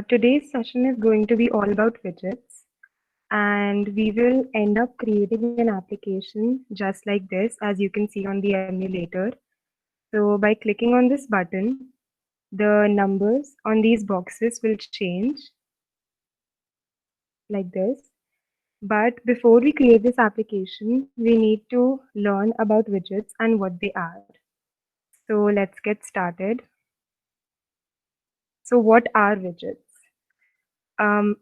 Today's session is going to be all about widgets, and we will end up creating an application just like this, as you can see on the emulator. So by clicking on this button, the numbers on these boxes will change like this. But before we create this application, we need to learn about widgets and what they are. So let's get started. So what are widgets?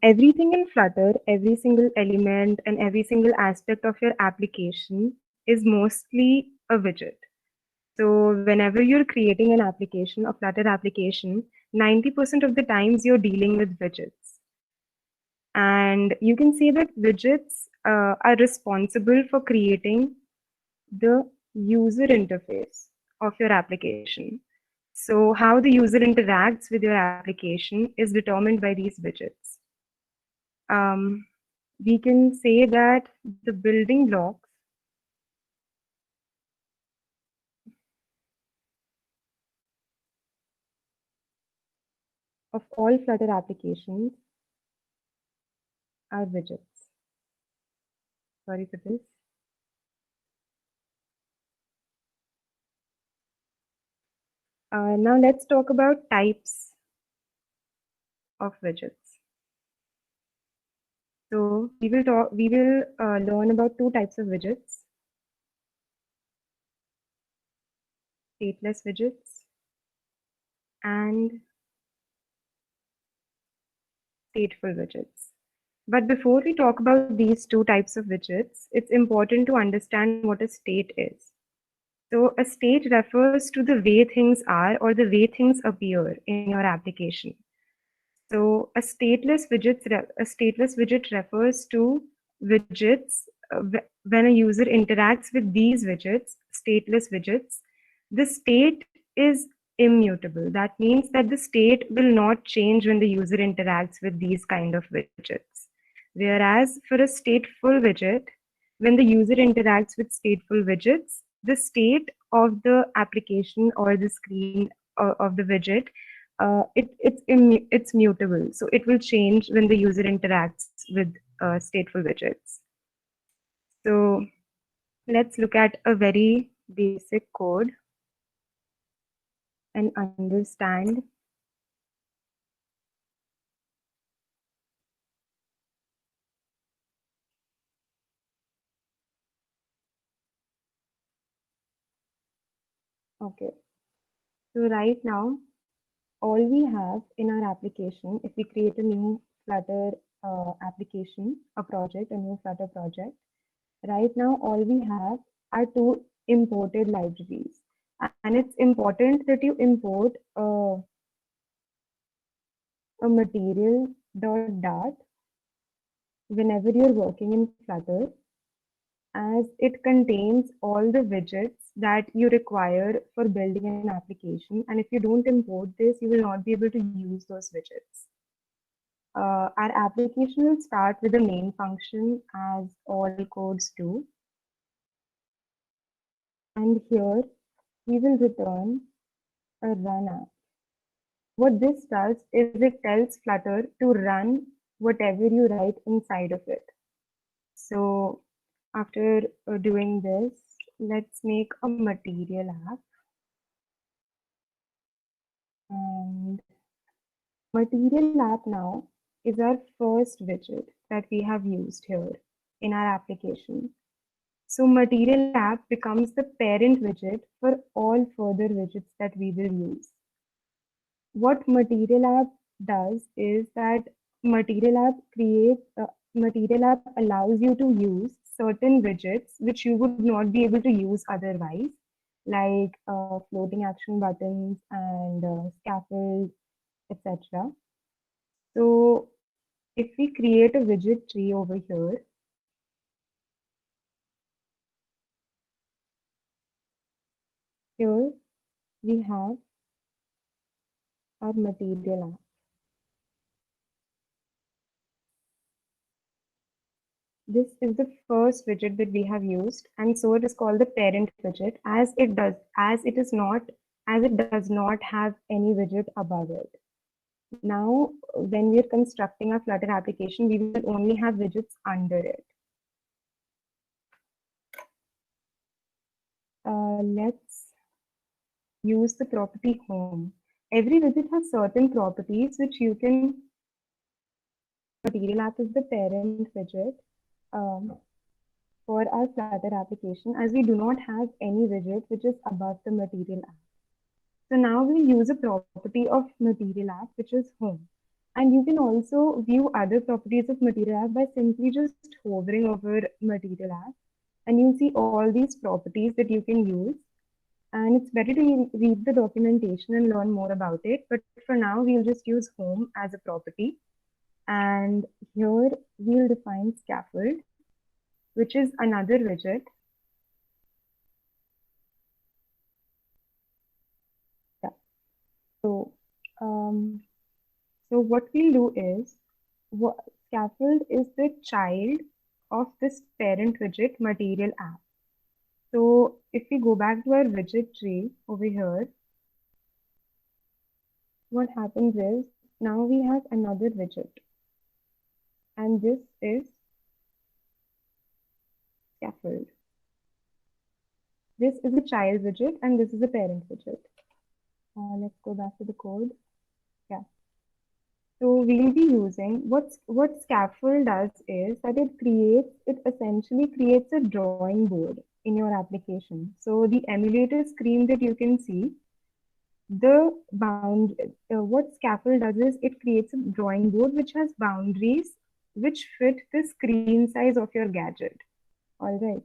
Everything in Flutter, every single element and every single aspect of your application is mostly a widget. So whenever you're creating an application, a Flutter application, 90% of the times you're dealing with widgets. And you can say that widgets are responsible for creating the user interface of your application. So how the user interacts with your application is determined by these widgets. We can say that the building blocks of all Flutter applications are widgets. Sorry for this. Now let's talk about types of widgets. So we will learn about two types of widgets: stateless widgets and stateful widgets. But before we talk about these two types of widgets, it's important to understand what a state is. So a state refers to the way things are or the way things appear in your application. So a stateless widget refers to widgets when a user interacts with these widgets, stateless widgets. The state is immutable. That means that the state will not change when the user interacts with these kind of widgets. Whereas for a stateful widget, when the user interacts with stateful widgets, the state of the application or the screen of the widget, it's mutable. So it will change when the user interacts with stateful widgets. So let's look at a very basic code and understand okay. So right now, all we have in our application, if we create a new Flutter application, a project, a new Flutter project, right now all we have are two imported libraries. And it's important that you import a material.dart whenever you're working in Flutter, as it contains all the widgets that you require for building an application. And if you don't import this, you will not be able to use those widgets. Our application will start with the main function, as all codes do. And here we will return a run app. What this does is it tells Flutter to run whatever you write inside of it. So after doing this, let's make a material app. And material app now is our first widget that we have used here in our application. So material app becomes the parent widget for all further widgets that we will use. What material app does is that material app allows you to use certain widgets which you would not be able to use otherwise, like floating action buttons and scaffold, etc. So if we create a widget tree over here, here we have our material app. This is the first widget that we have used, and so it is called the parent widget, as it does not have any widget above it. Now, when we are constructing a Flutter application, we will only have widgets under it. Let's use the property home. Every widget has certain properties which you can. Material app is the parent widget for our Flutter application, as we do not have any widget which is above the material app. So now we'll use a property of material app, which is home. And you can also view other properties of material app by simply just hovering over material app. And you'll see all these properties that you can use. And it's better to read the documentation and learn more about it. But for now, we'll just use home as a property. And here we'll define scaffold, which is another widget. Yeah. So, so what we'll do is, scaffold is the child of this parent widget material app. So if we go back to our widget tree over here, what happens is now we have another widget, and this is scaffold. This is a child widget and this is a parent widget. Let's go back to the code. Yeah. So we'll be using what scaffold does is that it essentially creates a drawing board in your application. So the emulator screen that you can see, what scaffold does is it creates a drawing board which has boundaries which fit the screen size of your gadget. All right.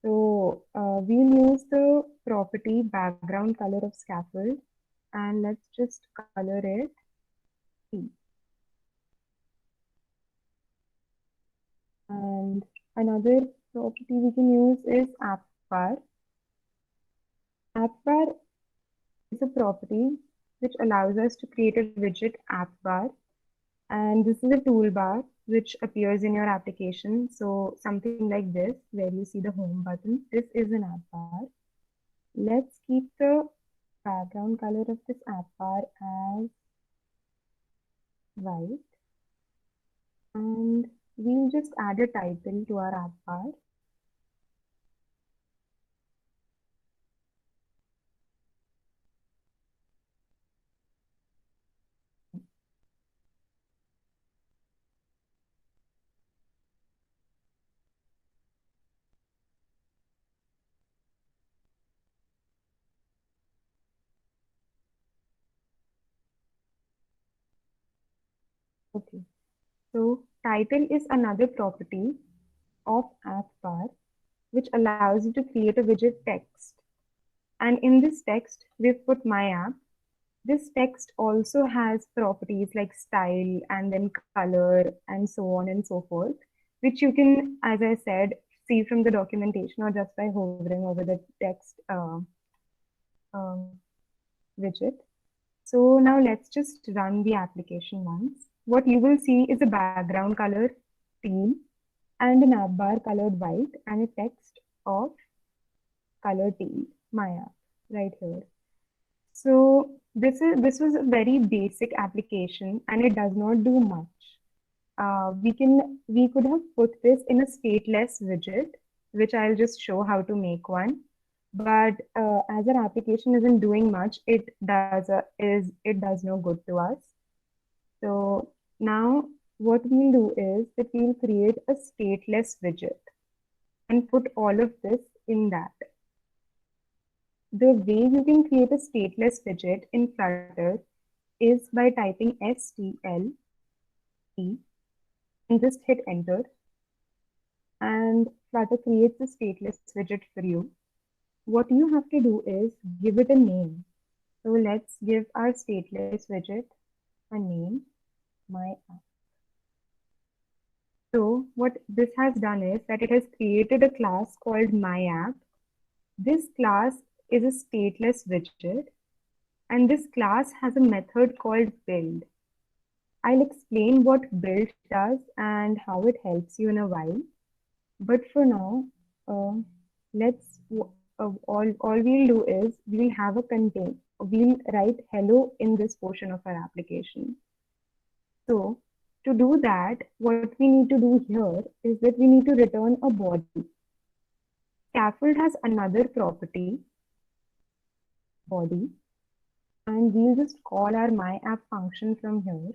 So we'll use the property background color of scaffold, and let's just color it pink. And another property we can use is app bar. App bar is a property which allows us to create a widget app bar. And this is a toolbar which appears in your application. So something like this, where you see the home button, this is an app bar. Let's keep the background color of this app bar as white. And we'll just add a title to our app bar. Okay, so title is another property of app bar which allows you to create a widget text. And in this text, we've put my app. This text also has properties like style and then color and so on and so forth, which you can, as I said, see from the documentation or just by hovering over the text widget. So now let's just run the application once. What you will see is a background color teal and an app bar colored white and a text of color teal, my app, right here. So this was a very basic application and it does not do much. We could have put this in a stateless widget, which I'll just show how to make one. But as our application isn't doing much, it does no good to us. So now what we'll do is that we'll create a stateless widget and put all of this in that. The way you can create a stateless widget in Flutter is by typing STL and just hit enter. And Flutter creates a stateless widget for you. What you have to do is give it a name. So let's give our stateless widget a name, my app. So what this has done is that it has created a class called my app. This class is a stateless widget, and this class has a method called build. I'll explain what build does and how it helps you in a while. But for now, let's all we'll do is we'll have a contain. We'll write hello in this portion of our application. So to do that, what we need to do here is that we need to return a body. Scaffold has another property, body, and we'll just call our myapp function from here.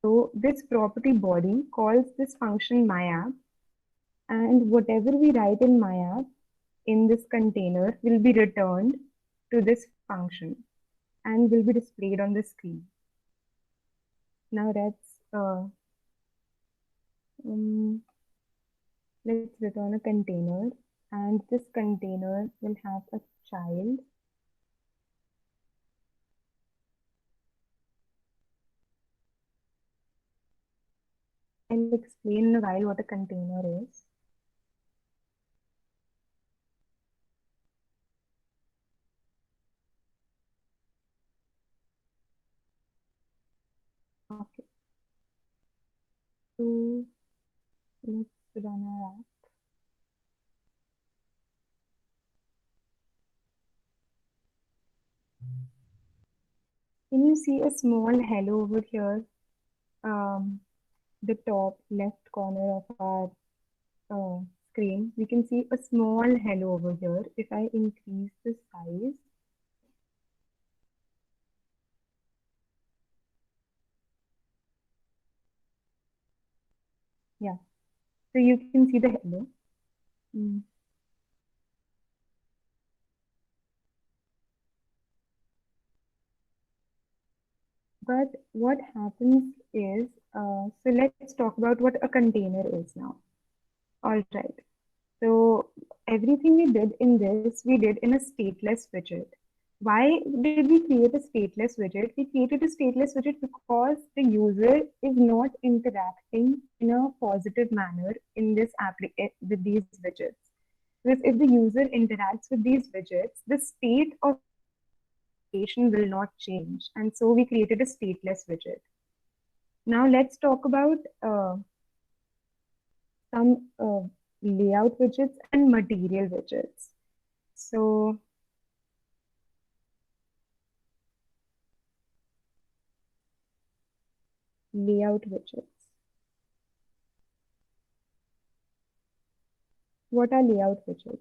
So this property body calls this function myapp, and whatever we write in myapp in this container will be returned to this function and will be displayed on the screen. Now um, let's return a container, and this container will have a child. I'll explain in a while what a container is. Okay, so let's run our app. Can you see a small hello over here? The top left corner of our screen, we can see a small hello over here. If I increase the size, yeah, so you can see the hello. Mm. But what happens is, so let's talk about what a container is now. All right. So everything we did in this, we did in a stateless widget. Why did we create a stateless widget? We created a stateless widget because the user is not interacting in a positive manner in this with these widgets. Because if the user interacts with these widgets, the state of application will not change. And so we created a stateless widget. Now let's talk about some layout widgets and material widgets. So layout widgets. What are layout widgets?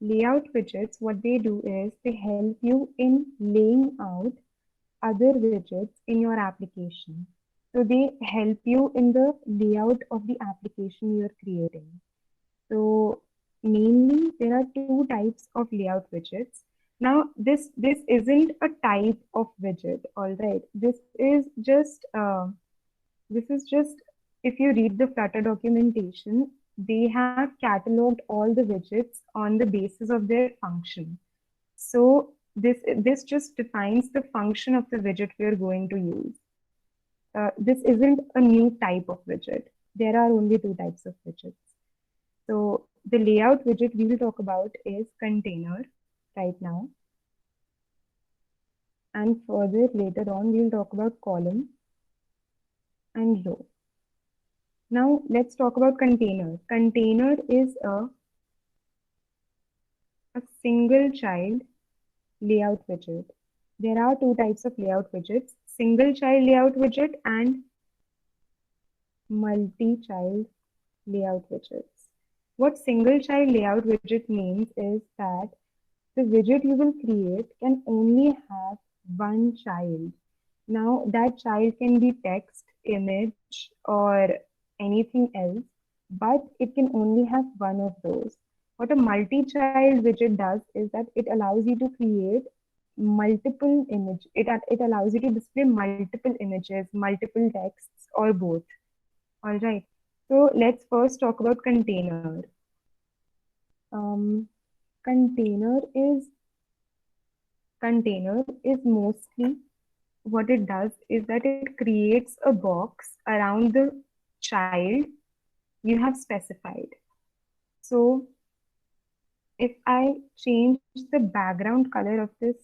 Layout widgets, what they do is they help you in laying out other widgets in your application. So they help you in the layout of the application you're creating. So mainly there are two types of layout widgets. Now this isn't a type of widget, all right. This is just if you read the Flutter documentation, they have cataloged all the widgets on the basis of their function. So this just defines the function of the widget we are going to use. This isn't a new type of widget. There are only two types of widgets. So the layout widget we will talk about is container right now. And further later on, we'll talk about column and row. Now let's talk about container. Container is a single child layout widget. There are two types of layout widgets, single child layout widget and multi-child layout widgets. What single child layout widget means is that the widget you will create can only have one child. Now, that child can be text, image, or anything else, but it can only have one of those. What a multi-child widget does is that it allows you to create multiple image. It allows you to display multiple images, multiple texts, or both. All right. So let's first talk about container. Um, container is container is mostly what it does is that it creates a box around the child you have specified. So if I change the background color of this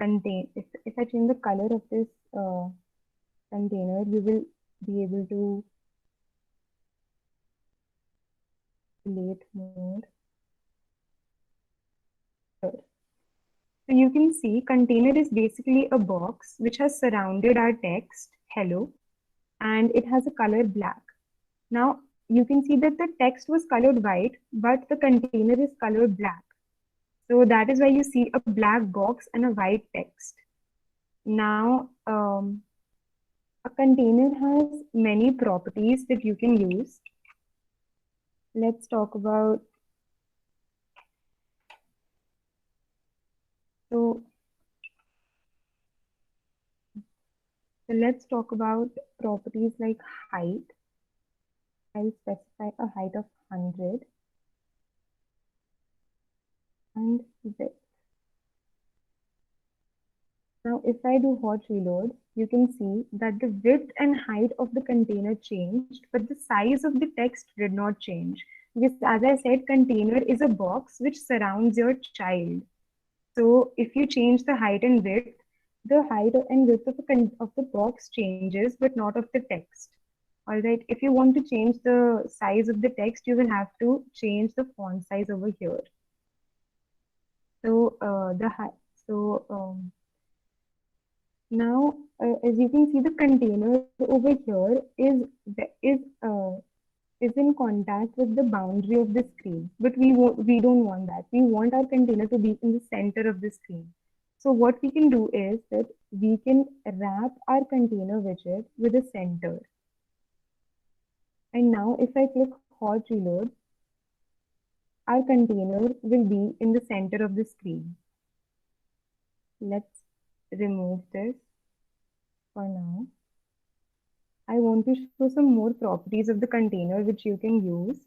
if I change the color of this container, you will be able to relate more. Sure. So you can see container is basically a box which has surrounded our text, hello, and it has a color black. Now you can see that the text was colored white, but the container is colored black. So that is why you see a black box and a white text. Now, a container has many properties that you can use. Let's talk about, so let's talk about properties like height. I'll specify a height of 100 and width. Now, if I do hot reload, you can see that the width and height of the container changed, but the size of the text did not change. Because as I said, container is a box which surrounds your child. So if you change the height and width, the height and width of the box changes, but not of the text. All right. If you want to change the size of the text, you will have to change the font size over here. So the height. So now, as you can see, the container over here is in contact with the boundary of the screen, but we don't want that. We want our container to be in the center of the screen. So what we can do is that we can wrap our container widget with a center. And now if I click hot reload, our container will be in the center of the screen. Let's remove this for now. I want to show some more properties of the container which you can use.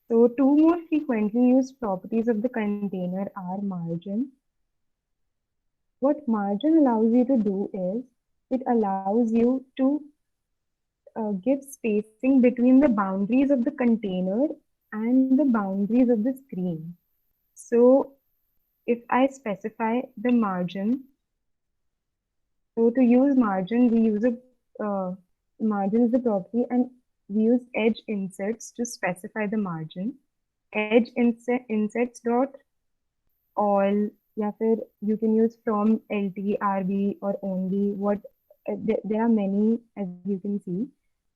So two more frequently used properties of the container are margin. What margin allows you to do is it allows you to give spacing between the boundaries of the container and the boundaries of the screen. So if I specify the margin, so to use margin, we use margin is the property, and we use edge inserts to specify the margin. Edge inserts dot all, या फिर you can use from LT, RB or only. There are many, as you can see.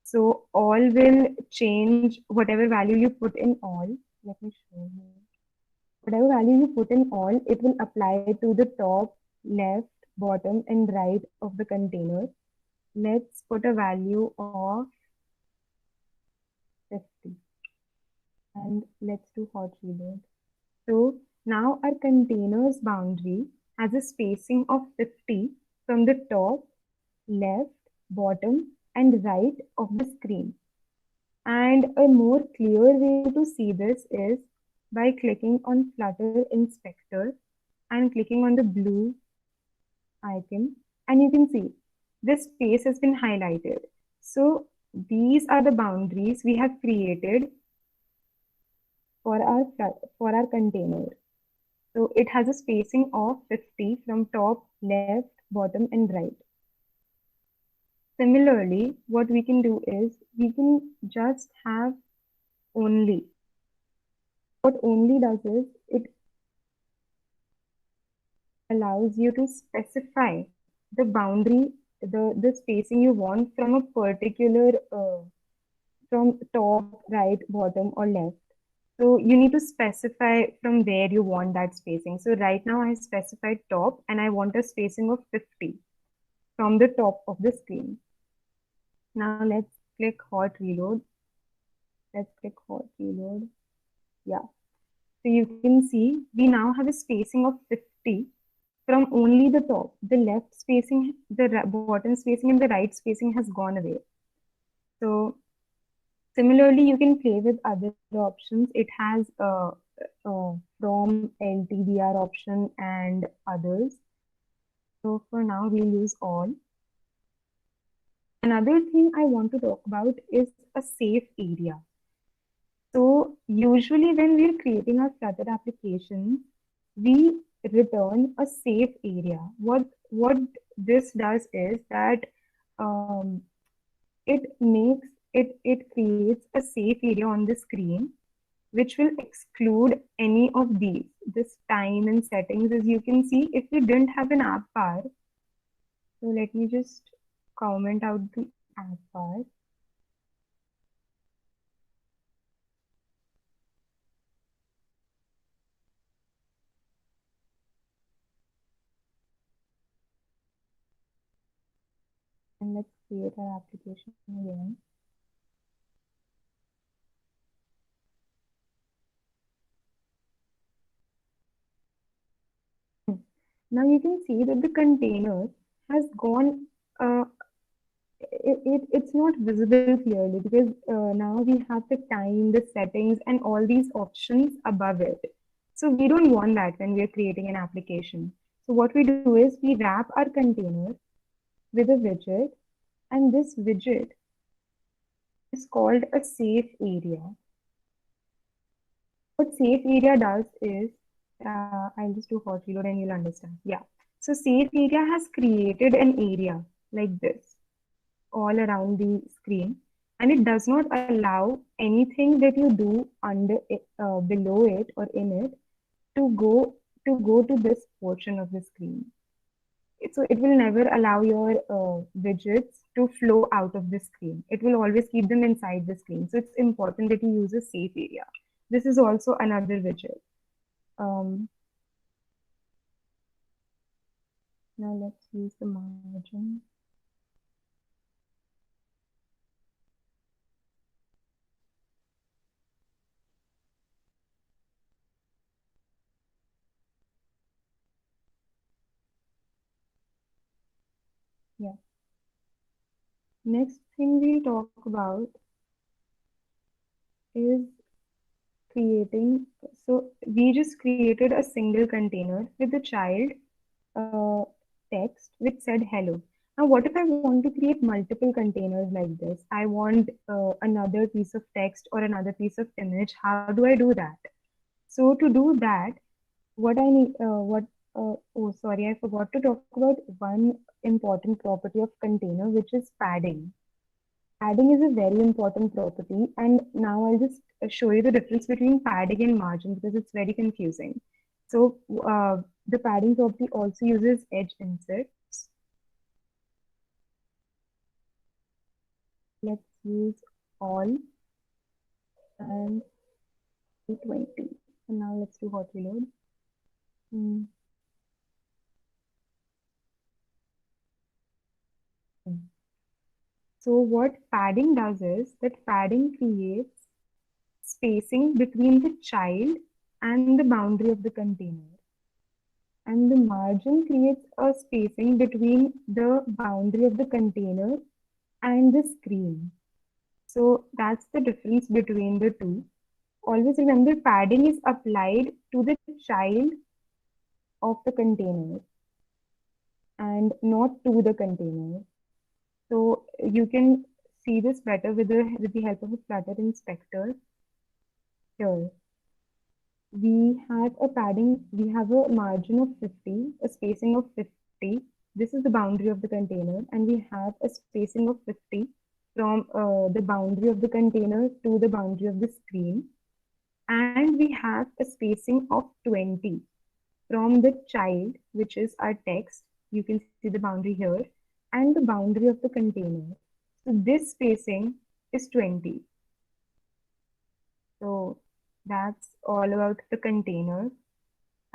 So all will change whatever value you put in all. Let me show you. Whatever value you put in all, it will apply to the top, left, bottom, and right of the container. Let's put a value of 50 and let's do hot reload. So now our container's boundary has a spacing of 50 from the top, left, bottom, and right of the screen. And a more clear way to see this is by clicking on Flutter Inspector and clicking on the blue icon, and you can see this space has been highlighted. So these are the boundaries we have created for our container. So it has a spacing of 50 from top, left, bottom, and right. Similarly, what we can do is we can just have only. What only does is it allows you to specify the boundary, the spacing you want from a particular from top, right, bottom, or left. So you need to specify from where you want that spacing. So right now I specified top and I want a spacing of 50 from the top of the screen. Now let's click hot reload. Let's click hot reload. Yeah. So you can see we now have a spacing of 50 from only the top. The left spacing, the bottom spacing, and the right spacing has gone away. So similarly, you can play with other options. It has from LTBR option and others. So for now, we'll use all. Another thing I want to talk about is a safe area. So usually when we're creating our Flutter application, we return a safe area. What this does is that it creates a safe area on the screen which will exclude any of these. This time and settings, as you can see, if we didn't have an app bar, so let me just comment out the app bar. And let's create our application again. Now you can see that the container has gone, it's not visible clearly because now we have the time, the settings, and all these options above it. So we don't want that when we are creating an application. So what we do is we wrap our container with a widget, and this widget is called a safe area. What safe area does is, I'll just do hot reload and you'll understand. Yeah. So safe area has created an area like this all around the screen, and it does not allow anything that you do under it, below it or in it to go to this portion of the screen. So it will never allow your widgets to flow out of the screen. It will always keep them inside the screen. So it's important that you use a safe area. This is also another widget. Um, Now let's use the margin. Yeah. Next thing we'll talk about is creating. So we just created a single container with the child uh, text which said hello. Now, what if I want to create multiple containers like this? I want another piece of text or another piece of image. How do I do that? So to do that, what I need, oh, sorry, I forgot to talk about one important property of container, which is padding. Padding is a very important property, and now I'll just show you the difference between padding and margin because it's very confusing. So the padding property also uses edge inserts. Let's use all and 220. And now let's do hot reload. Hmm. So what padding does is that padding creates spacing between the child and the boundary of the container. And the margin creates a spacing between the boundary of the container and the screen. So that's the difference between the two. Always remember padding is applied to the child of the container and not to the container. So you can see this better with the help of a Flutter inspector. Here, we have a margin of 50, a spacing of 50. This is the boundary of the container, and we have a spacing of 50 from the boundary of the container to the boundary of the screen. And we have a spacing of 20 from the child, which is our text. You can see the boundary here, and the boundary of the container. So this spacing is 20. So that's all about the container.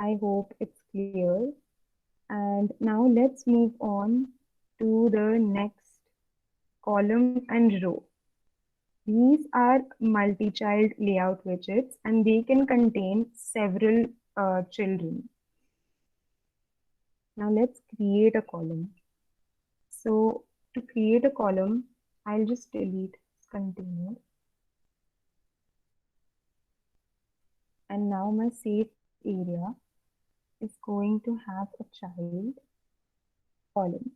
I hope it's clear. And now let's move on to the next column and row. These are multi-child layout widgets and they can contain several children. Now let's create a column. So to create a column, I'll just delete this container. And now my safe area is going to have a child column.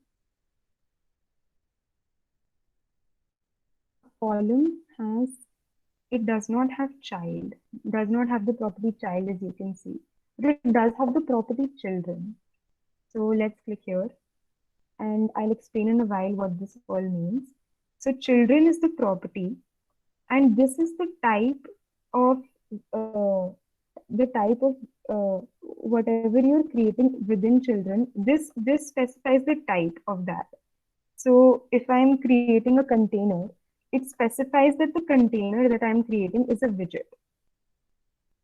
Column has, it does not have child, does not have the property child as you can see, but it does have the property children. So let's click here and I'll explain in a while what this all means. So children is the property and this is the type of the type of whatever you're creating within children, this specifies the type of that. So if I'm creating a container, it specifies that the container that I'm creating is a widget.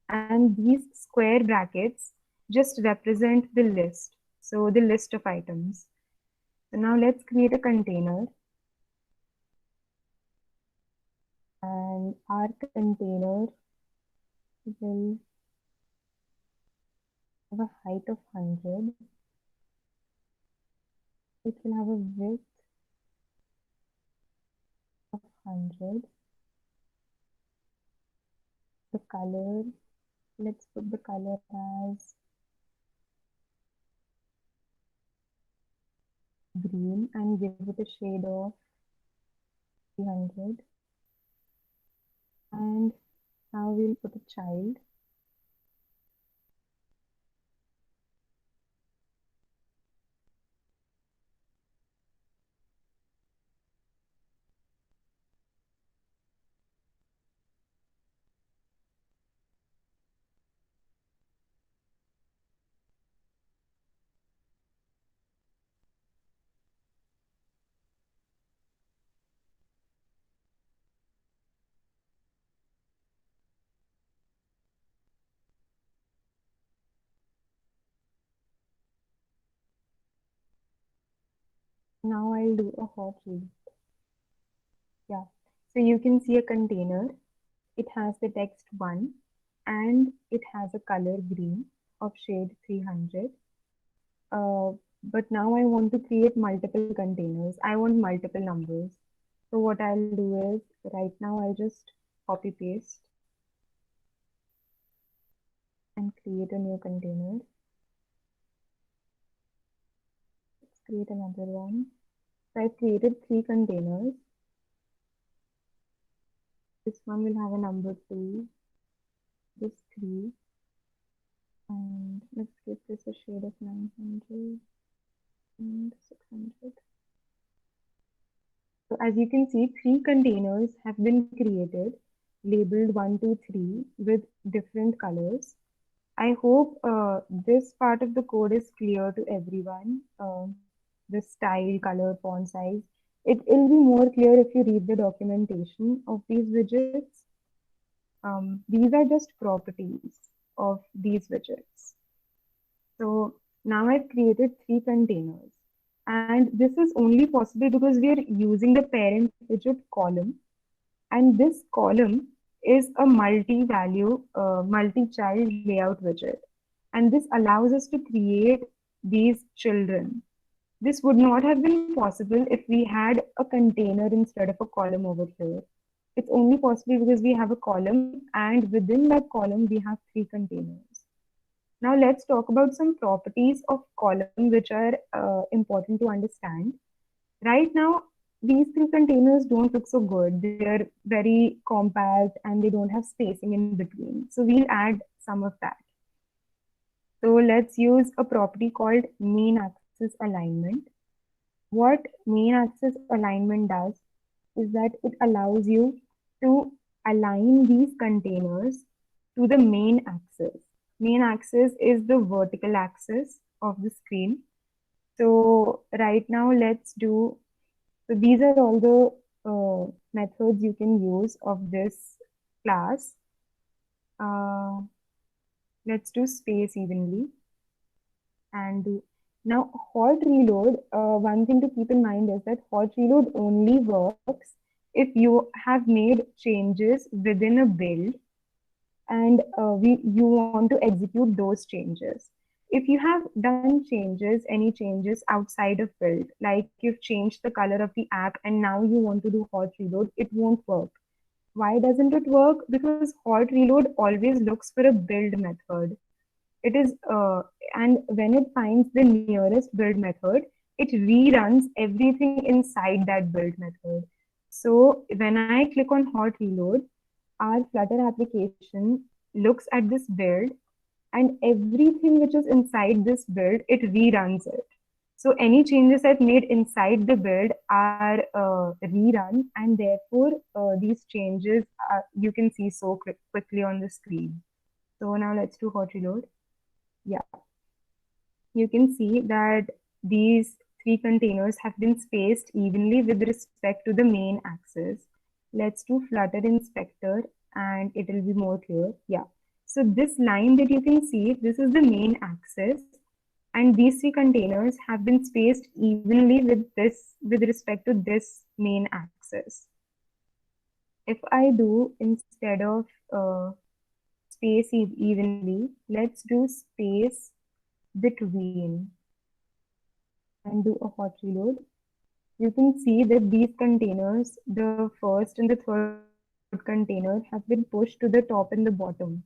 And these square brackets just represent the list. So the list of items. So now let's create a container. And our container will have a height of 100. It will have a width of 100. The color, let's put the color as green and give it a shade of 300. And now we'll put a child. Now I'll do a hot reload. Yeah. So you can see a container. It has the text 1 and it has a color green of shade 300. Uh, but now I want to create multiple containers. I want multiple numbers. So what I'll do is right now I'll just copy paste and create a new container. Let's create another one. So I've created 3 containers. This one will have a number 2, this 3, and let's give this a shade of 900 and 600. So as you can see, 3 containers have been created, labeled 1, 2, 3 with different colors. I hope this part of the code is clear to everyone. The style, color, font size. It will be more clear if you read the documentation of these widgets. These are just properties of these widgets. So now I've created 3 containers. And this is only possible because we are using the parent widget column. And this column is a multi-value, multi-child layout widget. And this allows us to create these children. This would not have been possible if we had a container instead of a column over here. It's only possible because we have a column and within that column we have 3 containers. Now let's talk about some properties of column which are important to understand. Right now, these 3 containers don't look so good. They're very compact and they don't have spacing in between. So we'll add some of that. So let's use a property called main axis alignment. What main axis alignment does is that it allows you to align these containers to the main axis. Main axis is the vertical axis of the screen. So right now let's do, so these are all the methods you can use of this class. Let's do space evenly and do. Now hot reload, one thing to keep in mind is that hot reload only works if you have made changes within a build and you want to execute those changes. If you have done changes, any changes outside of build, like you've changed the color of the app and now you want to do hot reload, it won't work. Why doesn't it work? Because hot reload always looks for a build method. It is, and when it finds the nearest build method, it reruns everything inside that build method. So when I click on hot reload, our Flutter application looks at this build and everything which is inside this build, it reruns it. So any changes I've made inside the build are rerun, and therefore these changes you can see so quickly on the screen. So now let's do hot reload. Yeah, you can see that these three containers have been spaced evenly with respect to the main axis. Let's do Flutter Inspector and it will be more clear. Yeah. So this line that you can see, this is the main axis, and these three containers have been spaced evenly with respect to this main axis. If I do, instead of space evenly, let's do space between and do a hot reload. You can see that these containers, the first and the third container, have been pushed to the top and the bottom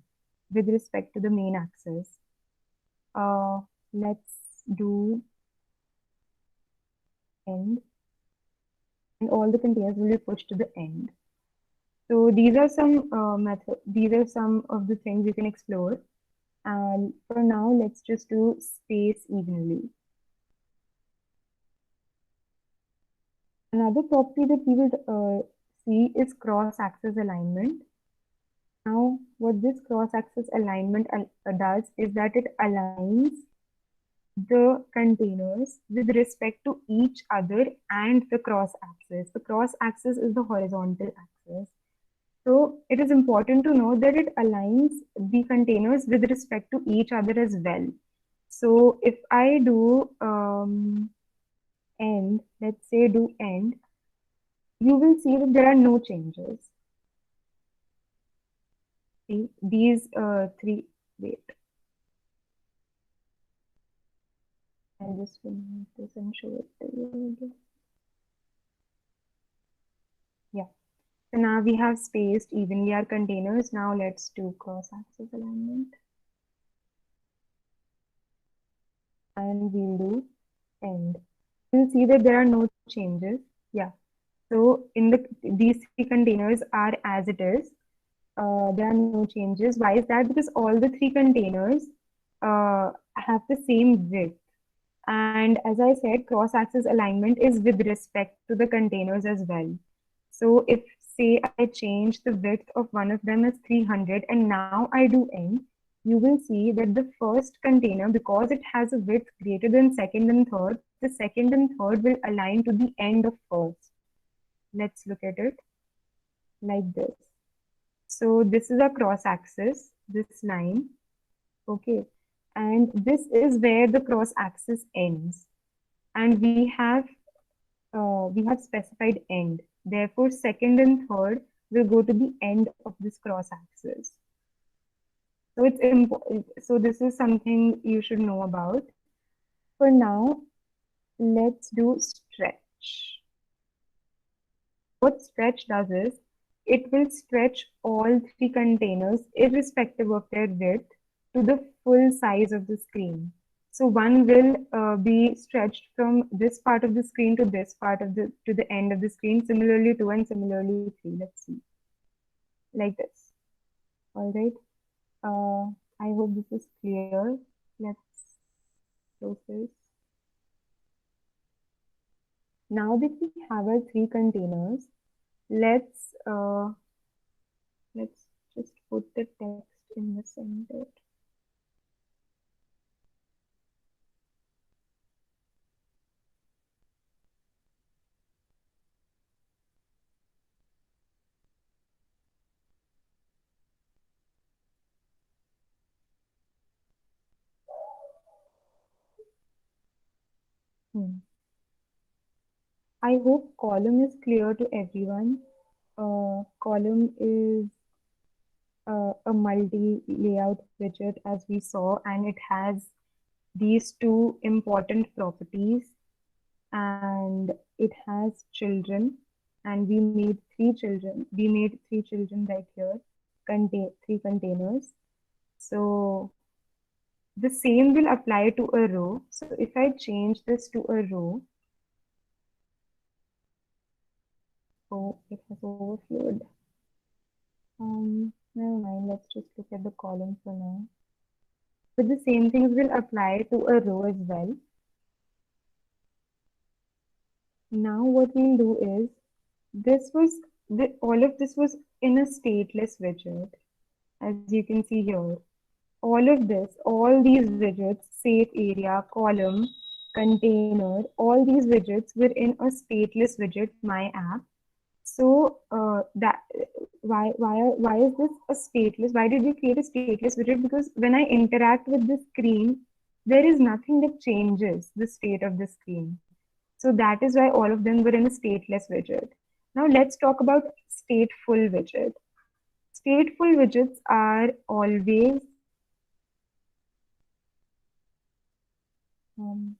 with respect to the main axis. Let's do end, and all the containers will be pushed to the end. So these are some these are some of the things you can explore. And for now, let's just do space evenly. Another property that we will see is cross-axis alignment. Now, what this cross-axis alignment does is that it aligns the containers with respect to each other and the cross-axis. The cross-axis is the horizontal axis. So it is important to know that it aligns the containers with respect to each other as well. So if I do end, let's say do end, you will see that there are no changes. See, these three, wait, I'll just remove this and show it to you again. Yeah, so now we have spaced evenly our containers. Now let's do cross-axis alignment. And we'll do end. You'll see that there are no changes. Yeah. So in these three containers are as it is. There are no changes. Why is that? Because all the three containers have the same width. And as I said, cross-axis alignment is with respect to the containers as well. So if say I change the width of one of them as 300 and now I do end, you will see that the first container, because it has a width greater than second and third, the second and third will align to the end of first. Let's look at it like this. So this is a cross axis, this line, okay, and this is where the cross axis ends, and we have specified end. Therefore, second and third will go to the end of this cross axis. So it's important. So this is something you should know about. For now, let's do stretch. What stretch does is it will stretch all three containers irrespective of their width to the full size of the screen. So one will be stretched from this part of the screen to this part of to the end of the screen. Similarly, 2 and similarly 3. Let's see, like this. All right. I hope this is clear. Let's close this. Now that we have our three containers, let's just put the text in the center. I hope column is clear to everyone. Column is a multi-layout widget as we saw, and it has these two important properties, and it has children, and we made three children. We made three children right here, three containers. So the same will apply to a row. So if I change this to a row, oh, it has overflowed. Never mind, let's just look at the column for now. But the same things will apply to a row as well. Now what we'll do is, this was all of this was in a stateless widget, as you can see here. All of this, all these widgets, safe area, column, container, all these widgets were in a stateless widget, my app. So that why is this a stateless? Why did we create a stateless widget? Because when I interact with the screen, there is nothing that changes the state of the screen. So that is why all of them were in a stateless widget. Now let's talk about stateful widget. Stateful widgets are always um,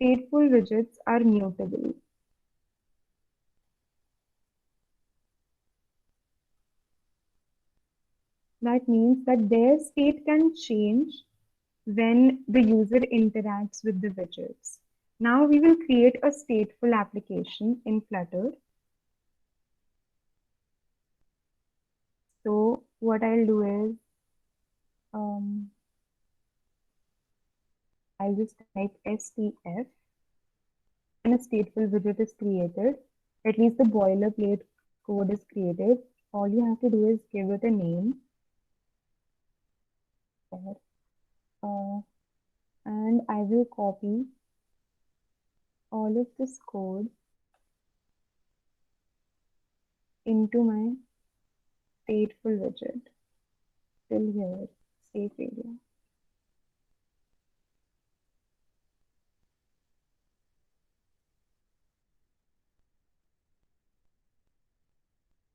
stateful widgets are mutable. That means that their state can change when the user interacts with the widgets. Now we will create a stateful application in Flutter. So what I'll do is, um, I'll just type STF and a stateful widget is created. At least the boilerplate code is created. All you have to do is give it a name. Uh, and I will copy all of this code into my stateful widget till here, safe area.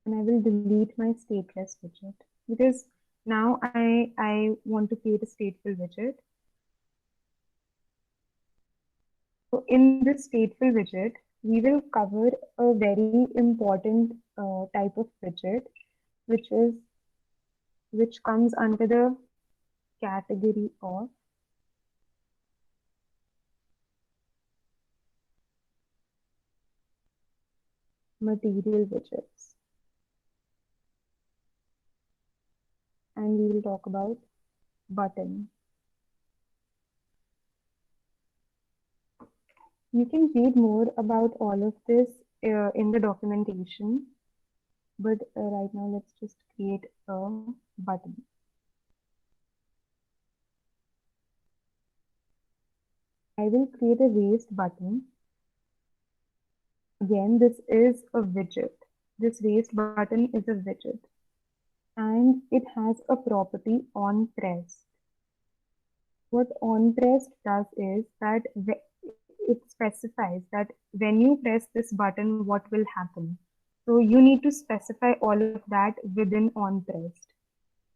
And I will delete my stateless widget because now I want to create a stateful widget. So in this stateful widget, we will cover a very important type of widget, which is which comes under the category of material widgets. And we will talk about button. You can read more about all of this in the documentation, but right now let's just create a button. I will create a raised button. Again, this is a widget. This raised button is a widget and it has a property on press. What on press does is that it specifies that when you press this button, what will happen. So you need to specify all of that within on pressed.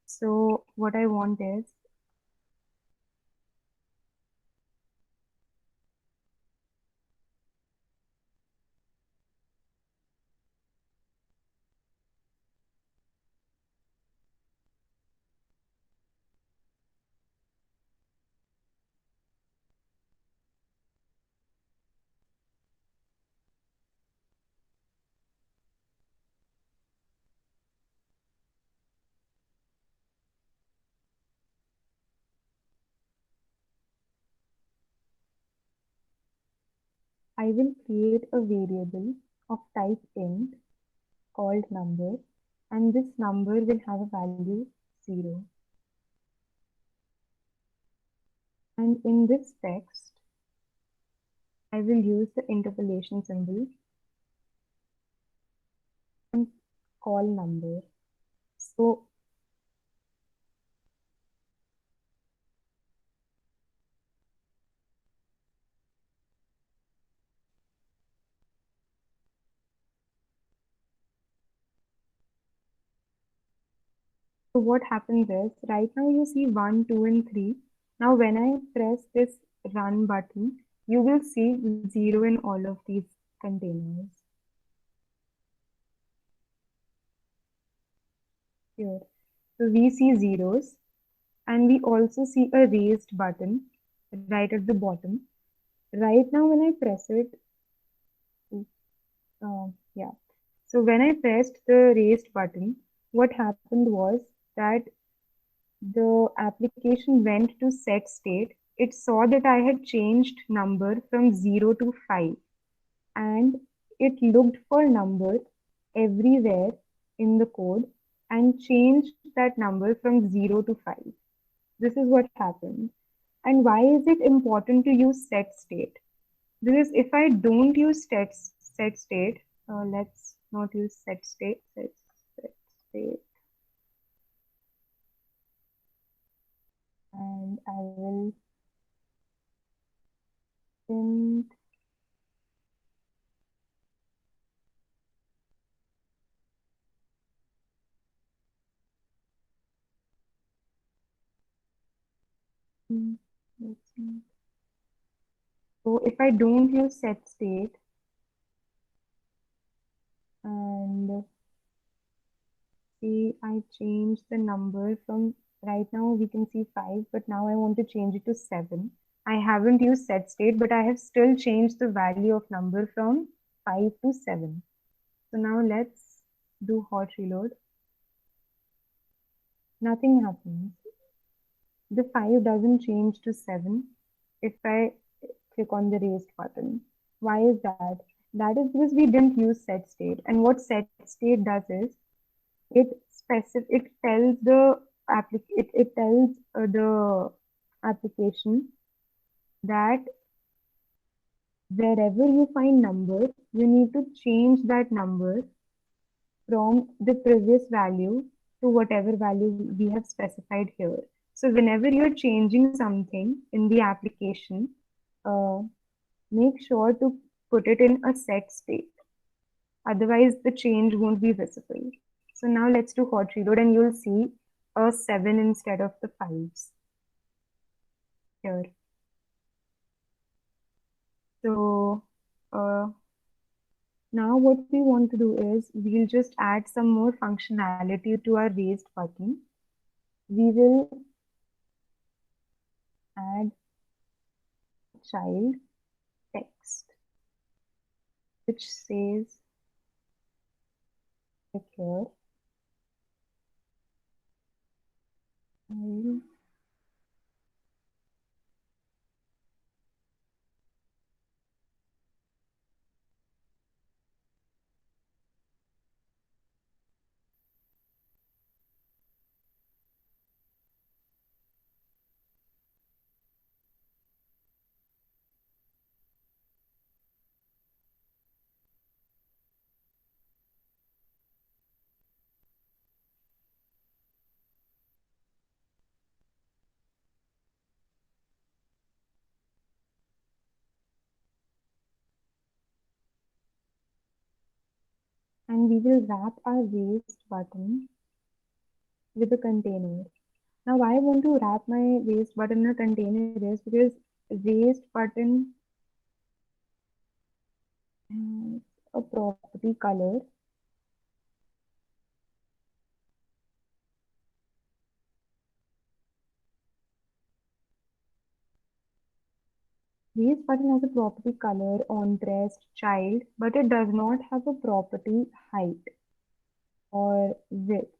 So what I want is, I will create a variable of type int called number, and this number will have a value 0. And in this text, I will use the interpolation symbol and call number. So what happens is, right now you see 1, 2, and 3. Now when I press this run button, you will see 0 in all of these containers. Here. So we see zeros and we also see a raised button right at the bottom. Right now when I press it, yeah. So when I pressed the raised button, what happened was that the application went to set state. It saw that I had changed number from 0 to 5. and it looked for numbers everywhere in the code and changed that number from 0 to 5. This is what happened. And why is it important to use set state? Because if I don't use set state, let's not use set state, and I will print let's see. So if I don't use set state and see, I change the number from right now we can see 5, but now I want to change it to 7. I haven't used set state, but I have still changed the value of number from 5 to 7. So now let's do hot reload. Nothing happens. The 5 doesn't change to 7 if I click on the raised button. Why is that? That is because we didn't use set state. And what set state does is it tells the application that wherever you find numbers, you need to change that number from the previous value to whatever value we have specified here. So whenever you're changing something in the application, uh, make sure to put it in a set state. Otherwise, the change won't be visible. So now let's do hot reload and you'll see a 7 instead of the 5s here. So now what we want to do is we'll just add some more functionality to our raised button. We will add child text, which says here, child and we will wrap our raised button with a container. Now, why I want to wrap my raised button in a container is because raised button has a property color. Raised button has a property color on dressed child, but it does not have a property height or width.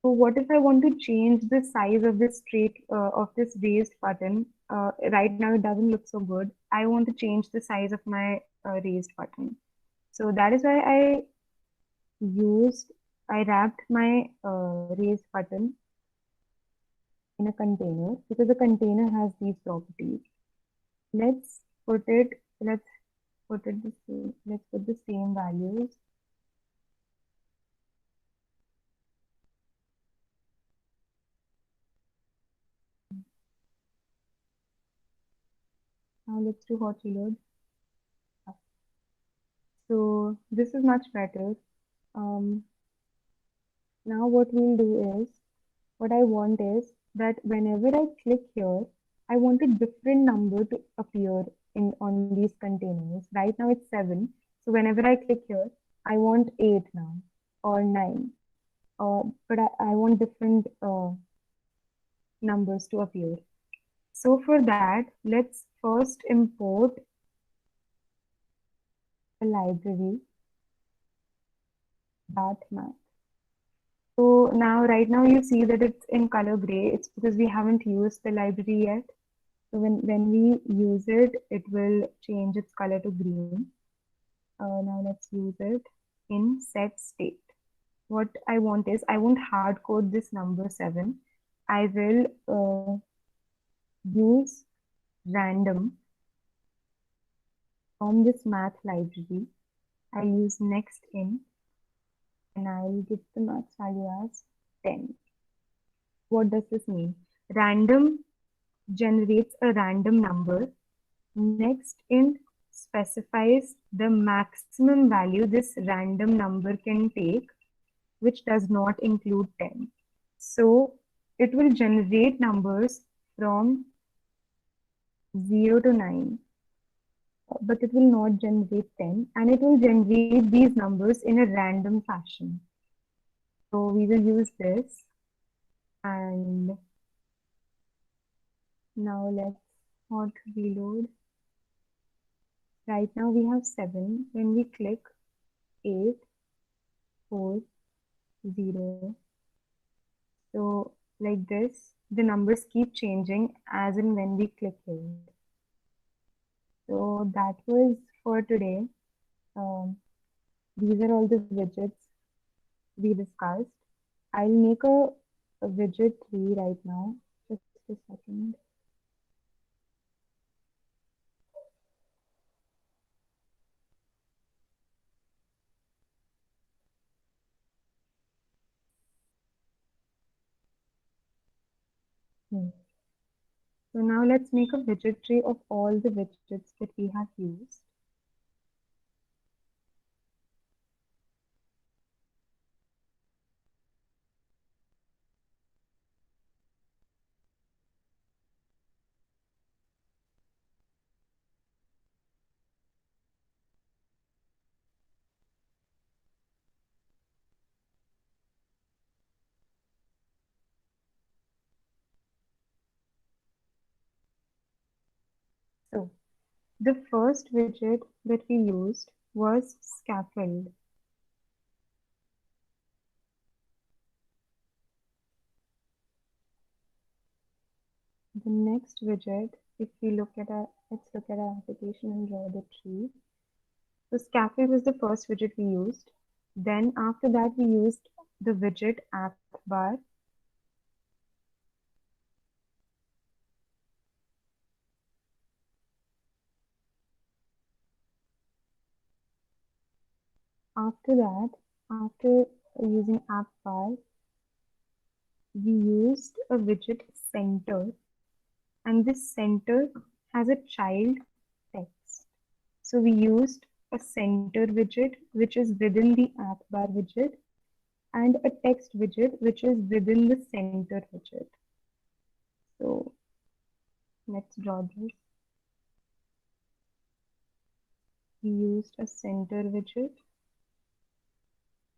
So what if I want to change the size of this raised button? Right now it doesn't look so good. I want to change the size of my raised button. So that is why I wrapped my raised button in a container because the container has these properties. Let's put the same, let's put the same values. Now let's do hot reload. So this is much better. Now what we'll do is, what I want is that whenever I click here, I want a different number to appear on these containers. Right now it's 7. So whenever I click here, I want 8 now or 9. But I want different numbers to appear. So for that, let's first import a library, Math. So now, right now you see that it's in color gray. It's because we haven't used the library yet. So when we use it, it will change its color to green. Now let's use it in set state. What I want is, I won't hard code this number 7. I will use random from this math library. I use next in and I'll give the math value as 10. What does this mean? Random generates a random number. Next int specifies the maximum value this random number can take, which does not include 10. So it will generate numbers from 0 to 9, but it will not generate 10, and it will generate these numbers in a random fashion. So we will use this, and now let's hot reload. Right now we have 7. When we click 8, 4, 0, so like this, the numbers keep changing as in when we click it. So that was for today. Um, these are all the widgets we discussed. I'll make a widget 3 right now. Just a second. Hmm. So now let's make a widget tree of all the widgets that we have used. So the first widget that we used was scaffold. The next widget, if we look at let's look at our application and draw the tree. So scaffold was the first widget we used. Then after that we used the widget app bar. After that, after using app bar, we used a widget center, and this center has a child text. So we used a center widget, which is within the app bar widget, and a text widget, which is within the center widget. So let's draw this. We used a center widget,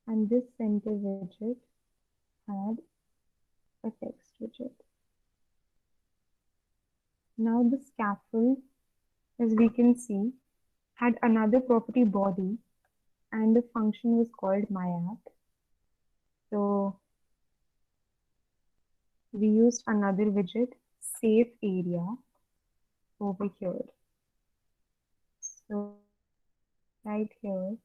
and this center widget had a text widget. Now the scaffold, as we can see, had another property body, and the function was called myapp. So we used another widget, safe area, over here. So right here,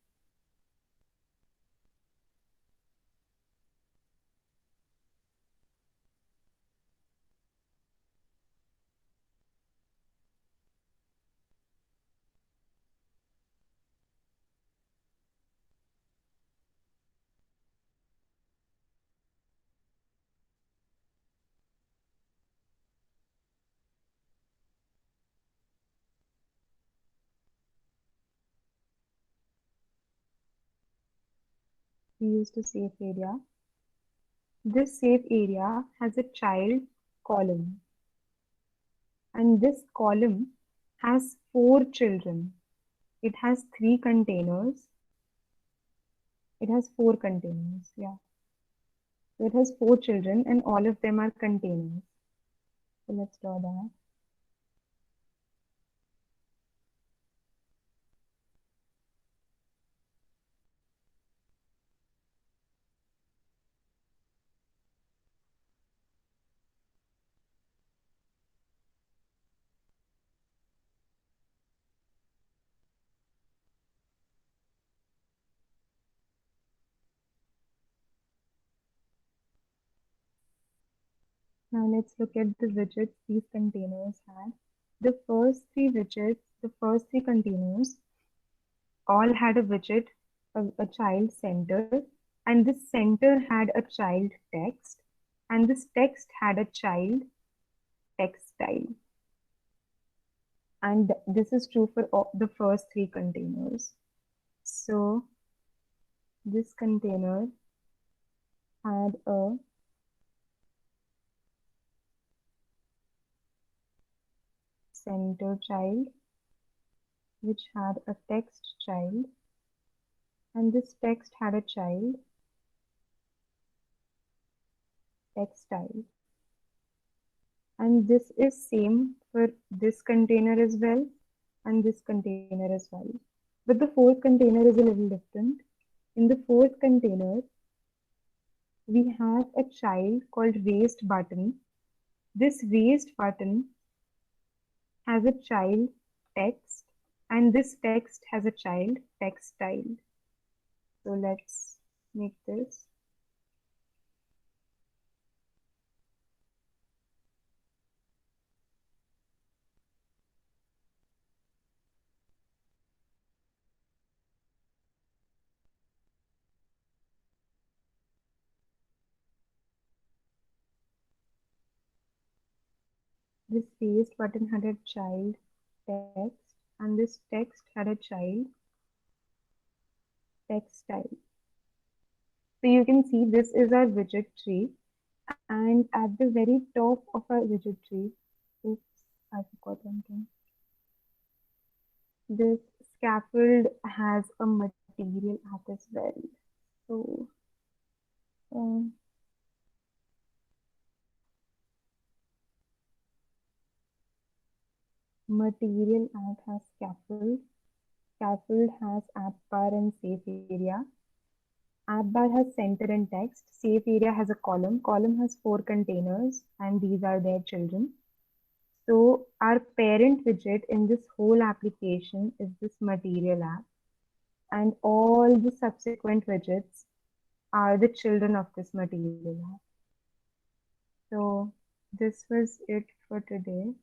we used a safe area. This safe area has a child column, and this column has 4 children. It has 3 containers. It has 4 containers, yeah. So it has 4 children, and all of them are containers. So let's draw that. Now let's look at the widgets these containers had. The first three widgets, the first three containers, all had a widget, a child center, and this center had a child text, and this text had a child textile. And this is true for all the first three containers. So this container had a center child, which had a text child, and this text had a child textile. And this is same for this container as well and this container as well. But the fourth container is a little different. In the fourth container, we have a child called raised button. This raised button has a child text, and this text has a child textile. So let's make this. This raised button had a child text, and this text had a child textile. So you can see this is our widget tree, and at the very top of our widget tree, oops, I forgot one thing. This scaffold has a material app as well. So um, material app has scaffold. Scaffold has app bar and safe area. App bar has center and text. Safe area has a column. Column has four containers, and these are their children. So our parent widget in this whole application is this material app, and all the subsequent widgets are the children of this material app. So this was it for today.